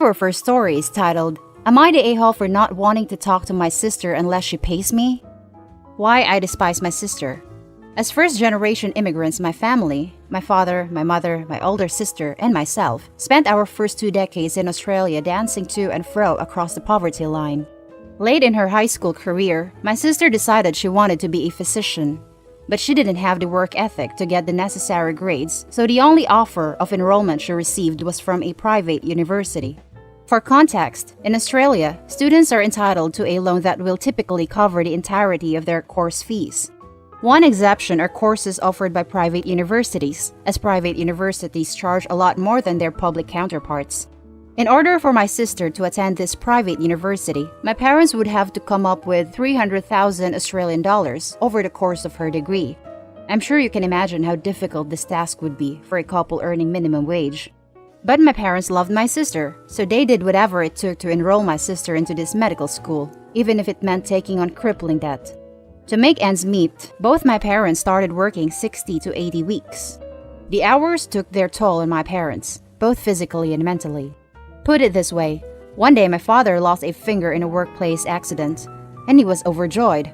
Our first story is titled, Am I the a-hole for not wanting to talk to my sister unless she pays me? Why I despise my sister. As first-generation immigrants, my family, my father, my mother, my older sister, and myself, spent our first 2 decades in Australia dancing to and fro across the poverty line. Late in her high school career, my sister decided she wanted to be a physician. But she didn't have the work ethic to get the necessary grades, so the only offer of enrollment she received was from a private university. For context, in Australia, students are entitled to a loan that will typically cover the entirety of their course fees. One exception are courses offered by private universities, as private universities charge a lot more than their public counterparts. In order for my sister to attend this private university, my parents would have to come up with 300,000 Australian dollars over the course of her degree. I'm sure you can imagine how difficult this task would be for a couple earning minimum wage. But my parents loved my sister, so they did whatever it took to enroll my sister into this medical school, even if it meant taking on crippling debt. To make ends meet, both my parents started working 60 to 80 weeks. The hours took their toll on my parents, both physically and mentally. Put it this way, one day my father lost a finger in a workplace accident, and he was overjoyed,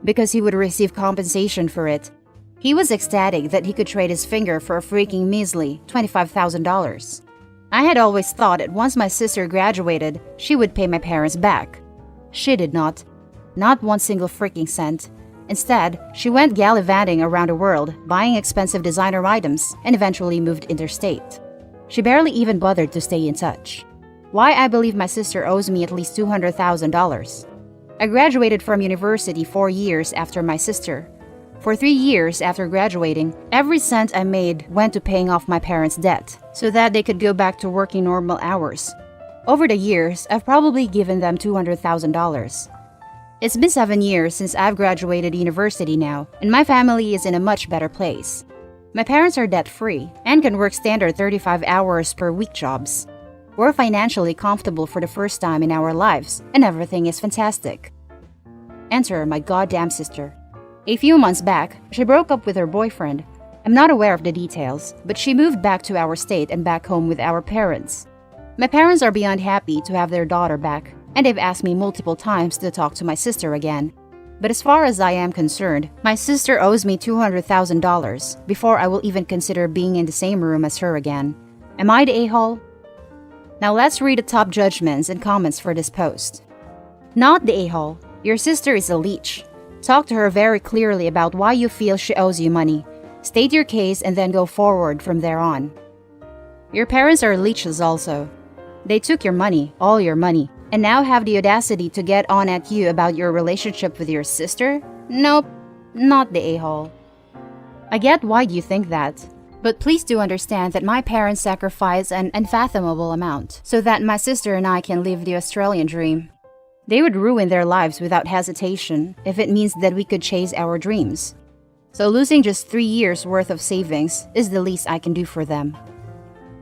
because he would receive compensation for it. He was ecstatic that he could trade his finger for a freaking measly $25,000. I had always thought that once my sister graduated, she would pay my parents back. She did not. Not one single freaking cent. Instead, she went gallivanting around the world, buying expensive designer items, and eventually moved interstate. She barely even bothered to stay in touch. Why I believe my sister owes me at least $200,000. I graduated from university 4 years after my sister. For 3 years after graduating, every cent I made went to paying off my parents' debt, so that they could go back to working normal hours. Over the years, I've probably given them $200,000. It's been 7 years since I've graduated university now, and my family is in a much better place. My parents are debt-free and can work standard 35 hours per week jobs. We're financially comfortable for the first time in our lives, and everything is fantastic. Enter my goddamn sister. A few months back, she broke up with her boyfriend. I'm not aware of the details, but she moved back to our state and back home with our parents. My parents are beyond happy to have their daughter back, and they've asked me multiple times to talk to my sister again. But as far as I am concerned, my sister owes me $200,000 before I will even consider being in the same room as her again. Am I the a-hole? Now let's read the top judgments and comments for this post. Not the a-hole. Your sister is a leech. Talk to her very clearly about why you feel she owes you money. State your case and then go forward from there on. Your parents are leeches also. They took your money, all your money, and now have the audacity to get on at you about your relationship with your sister? Nope, not the a-hole. I get why you think that, but please do understand that my parents sacrificed an unfathomable amount so that my sister and I can live the Australian dream. They would ruin their lives without hesitation if it means that we could chase our dreams. So losing just 3 years worth of savings is the least I can do for them.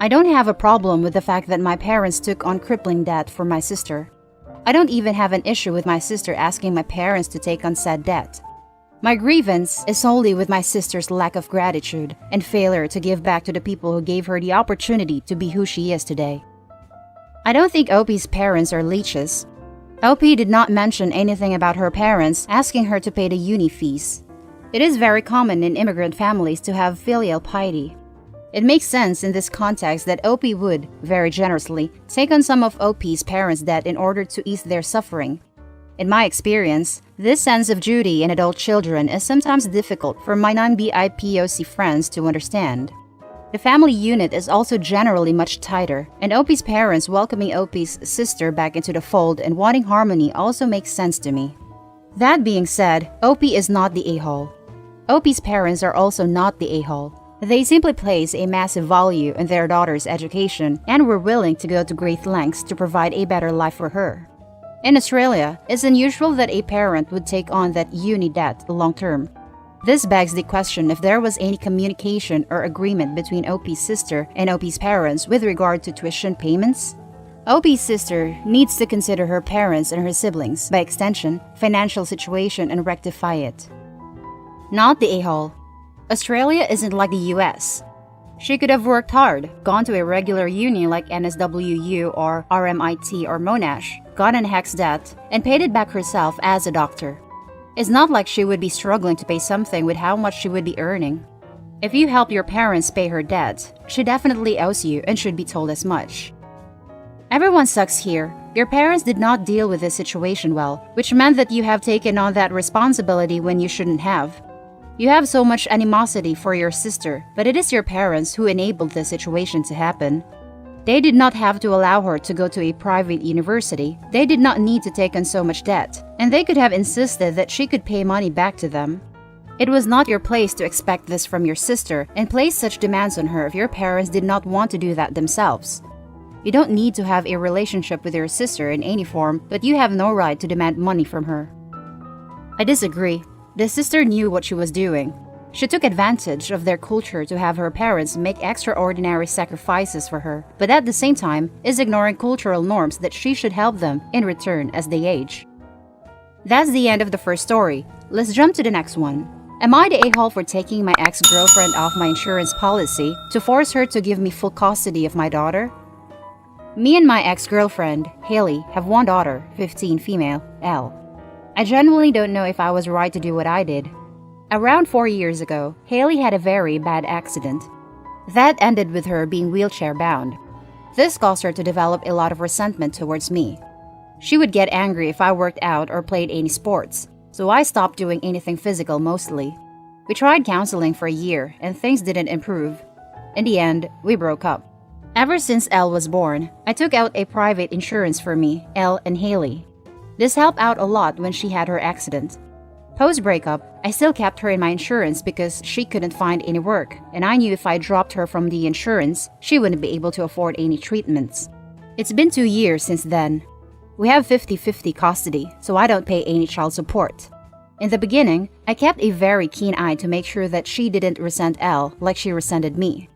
I don't have a problem with the fact that my parents took on crippling debt for my sister. I don't even have an issue with my sister asking my parents to take on said debt. My grievance is solely with my sister's lack of gratitude and failure to give back to the people who gave her the opportunity to be who she is today. I don't think OP's parents are leeches. OP did not mention anything about her parents asking her to pay the uni fees. It is very common in immigrant families to have filial piety. It makes sense in this context that OP would, very generously, take on some of OP's parents' debt in order to ease their suffering. In my experience, this sense of duty in adult children is sometimes difficult for my non-BIPOC friends to understand. The family unit is also generally much tighter, and OP's parents welcoming OP's sister back into the fold and wanting harmony also makes sense to me. That being said, OP is not the a-hole. OP's parents are also not the a-hole. They simply place a massive value in their daughter's education and were willing to go to great lengths to provide a better life for her. In Australia, it's unusual that a parent would take on that uni debt long term. This begs the question if there was any communication or agreement between OP's sister and OP's parents with regard to tuition payments. OP's sister needs to consider her parents and her siblings, by extension, financial situation and rectify it. Not the a-hole. Australia isn't like the US. She could have worked hard, gone to a regular uni like NSWU or RMIT or Monash, gotten HECS debt, and paid it back herself as a doctor. It's not like she would be struggling to pay something with how much she would be earning. If you help your parents pay her debt, she definitely owes you and should be told as much. Everyone sucks here. Your parents did not deal with this situation well, which meant that you have taken on that responsibility when you shouldn't have. You have so much animosity for your sister, but it is your parents who enabled this situation to happen. They did not have to allow her to go to a private university. They did not need to take on so much debt, and they could have insisted that she could pay money back to them. It was not your place to expect this from your sister and place such demands on her if your parents did not want to do that themselves. You don't need to have a relationship with your sister in any form, but you have no right to demand money from her. I disagree. The sister knew what she was doing. She took advantage of their culture to have her parents make extraordinary sacrifices for her, but at the same time is ignoring cultural norms that she should help them in return as they age. That's the end of the first story. Let's jump to the next one. Am I the a-hole for taking my ex-girlfriend off my insurance policy to force her to give me full custody of my daughter? Me and my ex-girlfriend, Haley, have one daughter, 15 female, Elle. I genuinely don't know if I was right to do what I did. Around 4 years ago, Haley had a very bad accident. That ended with her being wheelchair-bound. This caused her to develop a lot of resentment towards me. She would get angry if I worked out or played any sports, so I stopped doing anything physical mostly. We tried counseling for a year, and things didn't improve. In the end, we broke up. Ever since Elle was born, I took out a private insurance for me, Elle and Haley. This helped out a lot when she had her accident. Post-breakup, I still kept her in my insurance because she couldn't find any work, and I knew if I dropped her from the insurance, she wouldn't be able to afford any treatments. It's been 2 years since then. We have 50-50 custody, so I don't pay any child support. In the beginning, I kept a very keen eye to make sure that she didn't resent Elle like she resented me.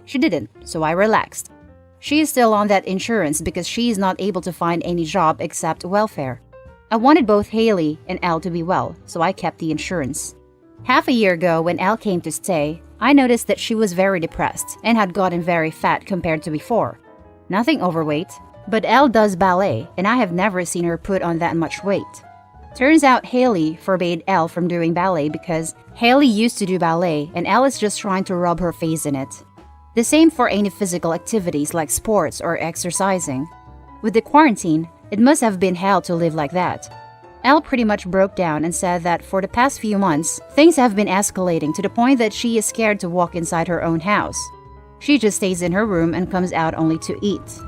She didn't, so I relaxed. She is still on that insurance because she is not able to find any job except welfare. I wanted both Haley and Elle to be well, so I kept the insurance. Half a year ago, when Elle came to stay, I noticed that she was very depressed and had gotten very fat compared to before. Nothing overweight, but Elle does ballet, and I have never seen her put on that much weight. Turns out Haley forbade Elle from doing ballet because Haley used to do ballet and Elle is just trying to rub her face in it. The same for any physical activities like sports or exercising. With the quarantine, it must have been hell to live like that. Elle pretty much broke down and said that for the past few months, things have been escalating to the point that she is scared to walk inside her own house. She just stays in her room and comes out only to eat.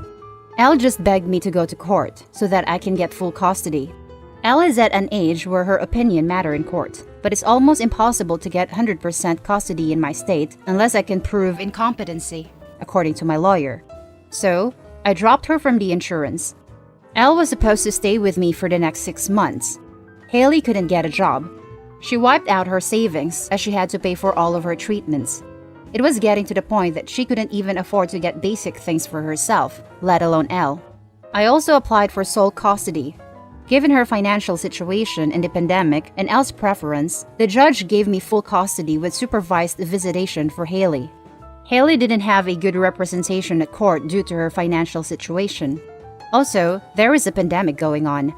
Elle just begged me to go to court so that I can get full custody. Elle is at an age where her opinion matters in court, but it's almost impossible to get 100% custody in my state unless I can prove incompetency, according to my lawyer. So, I dropped her from the insurance. Elle was supposed to stay with me for the next 6 months. Haley couldn't get a job. She wiped out her savings as she had to pay for all of her treatments. It was getting to the point that she couldn't even afford to get basic things for herself, let alone Elle. I also applied for sole custody. Given her financial situation in the pandemic and Elle's preference, the judge gave me full custody with supervised visitation for Haley. Haley didn't have a good representation at court due to her financial situation. Also, there is a pandemic going on.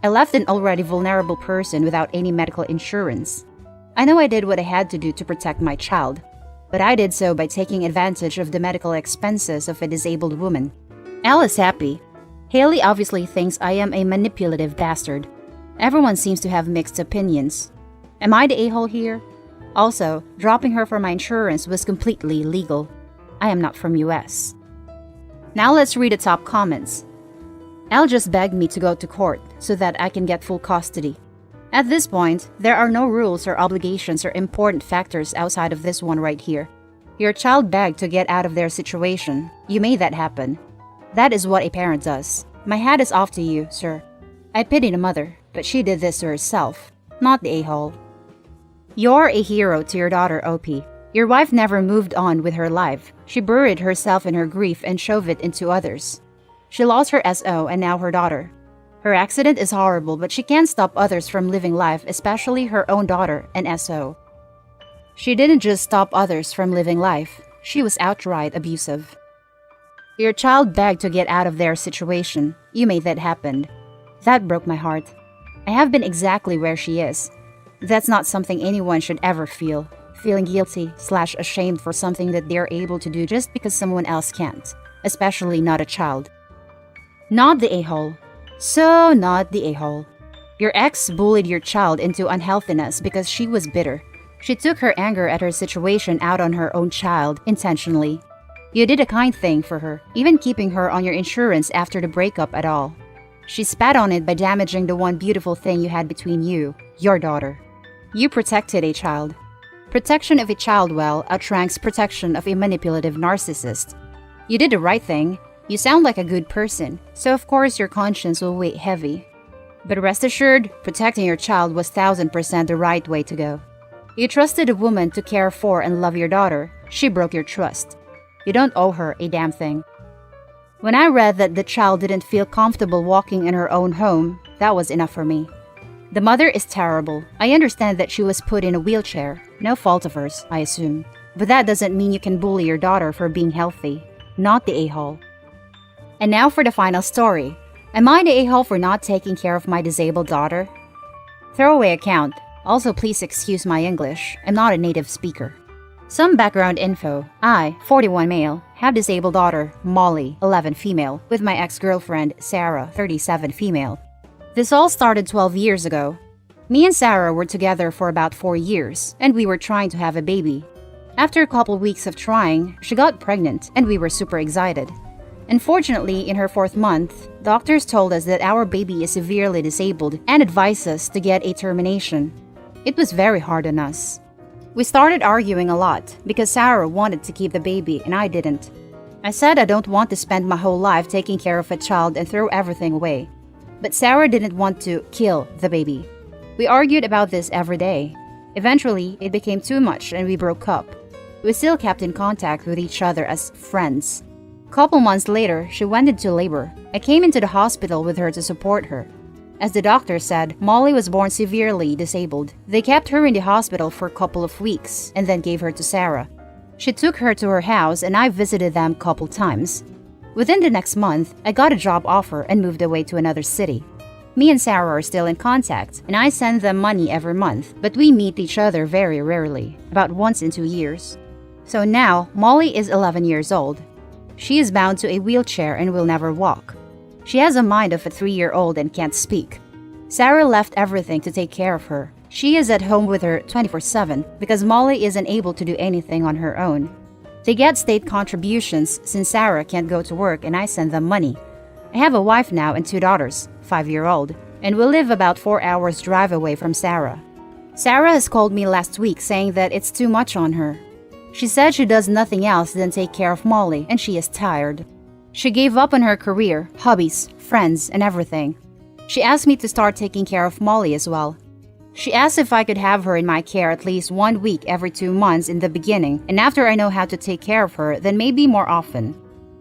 I left an already vulnerable person without any medical insurance. I know I did what I had to do to protect my child, but I did so by taking advantage of the medical expenses of a disabled woman. Elle is happy. Haley obviously thinks I am a manipulative bastard. Everyone seems to have mixed opinions. Am I the a-hole here? Also, dropping her from my insurance was completely legal. I am not from US. Now let's read the top comments. Elle just begged me to go to court so that I can get full custody. At this point, there are no rules or obligations or important factors outside of this one right here. Your child begged to get out of their situation. You made that happen. That is what a parent does. My hat is off to you, sir. I pity the mother, but she did this to herself, not the a-hole. You're a hero to your daughter, OP. Your wife never moved on with her life. She buried herself in her grief and shoved it into others. She lost her SO and now her daughter. Her accident is horrible, but she can't stop others from living life, especially her own daughter and SO. She didn't just stop others from living life. She was outright abusive. Your child begged to get out of their situation. You made that happen. That broke my heart. I have been exactly where she is. That's not something anyone should ever feel. Feeling guilty/ashamed for something that they're able to do just because someone else can't. Especially not a child. Not the a-hole. So not the a-hole. Your ex bullied your child into unhealthiness because she was bitter. She took her anger at her situation out on her own child intentionally. You did a kind thing for her, even keeping her on your insurance after the breakup at all. She spat on it by damaging the one beautiful thing you had between you, your daughter. You protected a child. Protection of a child outranks protection of a manipulative narcissist. You did the right thing. You sound like a good person, so of course your conscience will weigh heavy. But rest assured, protecting your child was 1000% the right way to go. You trusted a woman to care for and love your daughter. She broke your trust. You don't owe her a damn thing. When I read that the child didn't feel comfortable walking in her own home, that was enough for me. The mother is terrible. I understand that she was put in a wheelchair. No fault of hers, I assume. But that doesn't mean you can bully your daughter for being healthy. Not the a-hole. And now for the final story. Am I the a-hole for not taking care of my disabled daughter? Throwaway account. Also, please excuse my English. I'm not a native speaker. Some background info. I, 41 male, have disabled daughter, Molly, 11 female, with my ex-girlfriend, Sarah, 37 female. This all started 12 years ago. Me and Sarah were together for about 4 years, and we were trying to have a baby. After a couple weeks of trying, she got pregnant, and we were super excited. Unfortunately, in her 4th month, doctors told us that our baby is severely disabled and advised us to get a termination. It was very hard on us. We started arguing a lot because Sarah wanted to keep the baby and I didn't. I said I don't want to spend my whole life taking care of a child and throw everything away. But Sarah didn't want to kill the baby. We argued about this every day. Eventually, it became too much and we broke up. We still kept in contact with each other as friends. Couple months later, she went into labor. I came into the hospital with her to support her. As the doctor said, Molly was born severely disabled. They kept her in the hospital for a couple of weeks and then gave her to Sarah. She took her to her house and I visited them a couple times. Within the next month, I got a job offer and moved away to another city. Me and Sarah are still in contact and I send them money every month, but we meet each other very rarely, about once in 2 years. So now, Molly is 11 years old. She is bound to a wheelchair and will never walk. She has a mind of a 3-year-old and can't speak. Sarah left everything to take care of her. She is at home with her 24/7 because Molly isn't able to do anything on her own. They get state contributions since Sarah can't go to work and I send them money. I have a wife now and 2 daughters, 5-year-old, and we live about 4 hours drive away from Sarah. Sarah has called me last week saying that it's too much on her. She said she does nothing else than take care of Molly and she is tired. She gave up on her career, hobbies, friends, and everything. She asked me to start taking care of Molly as well. She asked if I could have her in my care at least 1 week every 2 months in the beginning, and after I know how to take care of her, then maybe more often.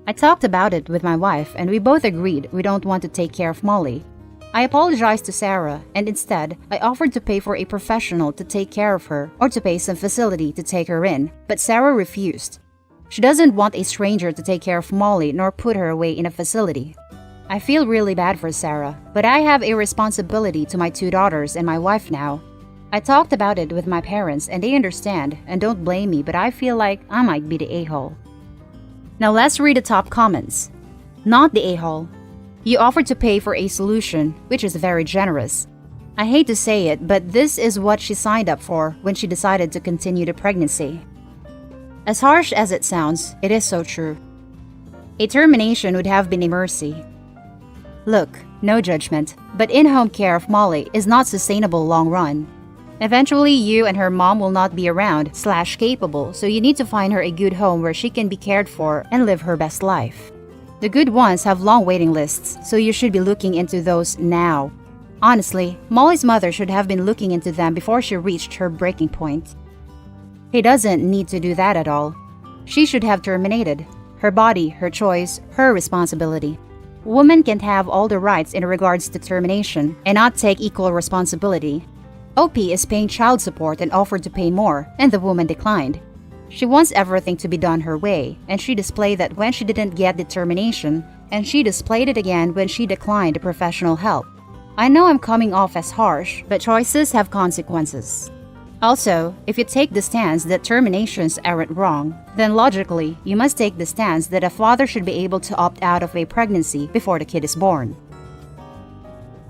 I talked about it with my wife, and we both agreed we don't want to take care of Molly. I apologized to Sarah, and instead, I offered to pay for a professional to take care of her or to pay some facility to take her in, but Sarah refused. She doesn't want a stranger to take care of Molly nor put her away in a facility. I feel really bad for Sarah, but I have a responsibility to my 2 daughters and my wife now. I talked about it with my parents and they understand and don't blame me, but I feel like I might be the a-hole. Now let's read the top comments. Not the a-hole. You offered to pay for a solution, which is very generous. I hate to say it, but this is what she signed up for when she decided to continue the pregnancy. As harsh as it sounds, it is so true. A termination would have been a mercy. Look, no judgment, but in-home care of Molly is not sustainable long run. Eventually, you and her mom will not be around/capable, so you need to find her a good home where she can be cared for and live her best life. The good ones have long waiting lists, so you should be looking into those now. Honestly, Molly's mother should have been looking into them before she reached her breaking point. He doesn't need to do that at all. She should have terminated. Her body, her choice, her responsibility. Women can't have all the rights in regards to termination and not take equal responsibility. OP is paying child support and offered to pay more, and the woman declined. She wants everything to be done her way, and she displayed that when she didn't get determination, and she displayed it again when she declined professional help. I know I'm coming off as harsh, but choices have consequences. Also, if you take the stance that terminations aren't wrong, then logically, you must take the stance that a father should be able to opt out of a pregnancy before the kid is born.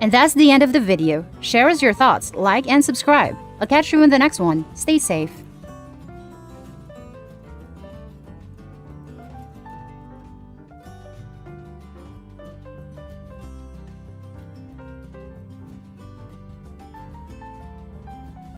And that's the end of the video. Share us your thoughts, like and subscribe. I'll catch you in the next one. Stay safe.